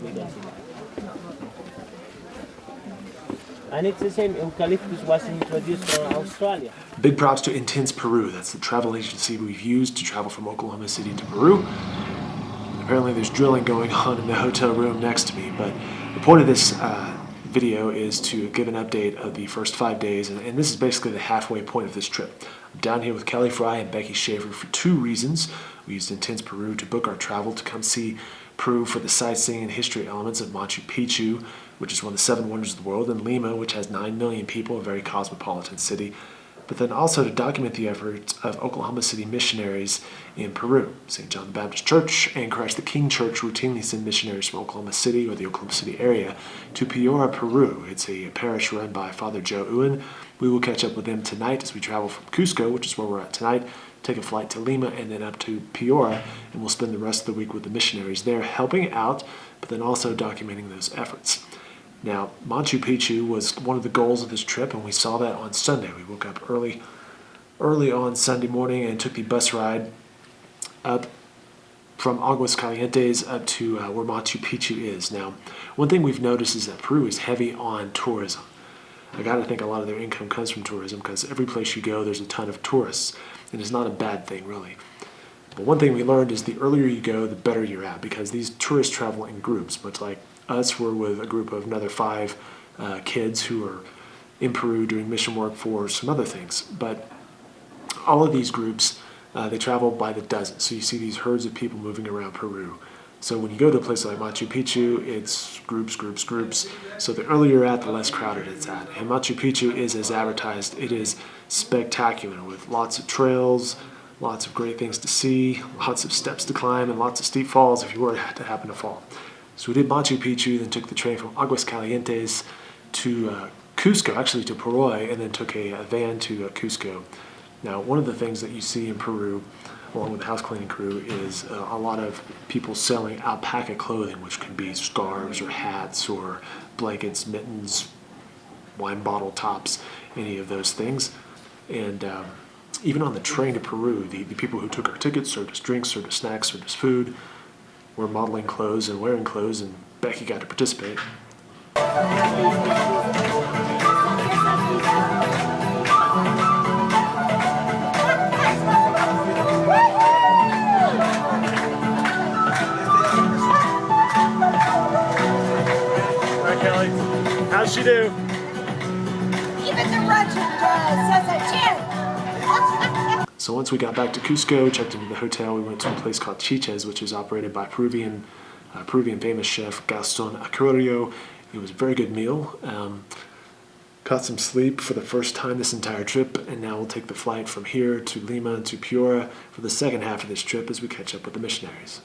We don't see that. And it's the same, eucalyptus was introduced from Australia. Big props to Intense Peru. That's the travel agency we've used to travel from Oklahoma City to Peru. Apparently there's drilling going on in the hotel room next to me, but the point of this video is to give an update of the first 5 days, and this is basically the halfway point of this trip. I'm down here with Kelly Fry and Becky Schaefer for two reasons. We used Intense Peru to book our travel to come see Peru for the sightseeing and history elements of Macchu Pichu, which is one of the 7 wonders of the world, and Lima, which has 9 million people, a very cosmopolitan city, but then also to document the efforts of Oklahoma City missionaries in Peru. St. John the Baptist Church and Christ the King Church routinely send missionaries from Oklahoma City or the Oklahoma City area to Piura, Peru. It's a parish run by Father Joe Ewan. We will catch up with them tonight as we travel from Cusco, which is where we're at tonight, take a flight to Lima and then up to Piura, and we'll spend the rest of the week with the missionaries there helping out, but then also documenting those efforts. Now, Macchu Pichu was one of the goals of this trip, and we saw that on Sunday. We woke up early on Sunday morning and took the bus ride up from Aguas Calientes up to where Macchu Pichu is. Now, one thing we've noticed is that Peru is heavy on tourism. I gotta think a lot of their income comes from tourism because every place you go, there's a ton of tourists, and it's not a bad thing, really. But one thing we learned is the earlier you go, the better you're at, because these tourists travel in groups, much like us. We're with a group of another 5 kids who are in Peru doing mission work for some other things. But all of these groups, they travel by the dozen. So you see these herds of people moving around Peru. So when you go to a place like Macchu Picchu, it's groups, groups, groups. So the earlier you're at, the less crowded it's at. And Macchu Picchu is as advertised. It is spectacular with lots of trails, lots of great things to see, lots of steps to climb, and lots of steep falls if you were to happen to fall. So we did Macchu Picchu, then took the train from Aguas Calientes to Cusco, actually to Peroy, and then took a van to Cusco. Now, one of the things that you see in Peru, along with the house cleaning crew, is a lot of people selling alpaca clothing, which can be scarves or hats or blankets, mittens, wine bottle tops, any of those things. And even on the train to Peru, the people who took our tickets served us drinks, served us snacks, served us food. We're modeling clothes and wearing clothes, and Becky got to participate. Hi, Kelly. How'd she do? Even the Russian says I can. So once we got back to Cusco, checked into the hotel, we went to a place called Chiches, which is operated by Peruvian famous chef Gaston Acurio. It was a very good meal. Got some sleep for the first time this entire trip, and now we'll take the flight from here to Lima to Piura for the second half of this trip as we catch up with the missionaries.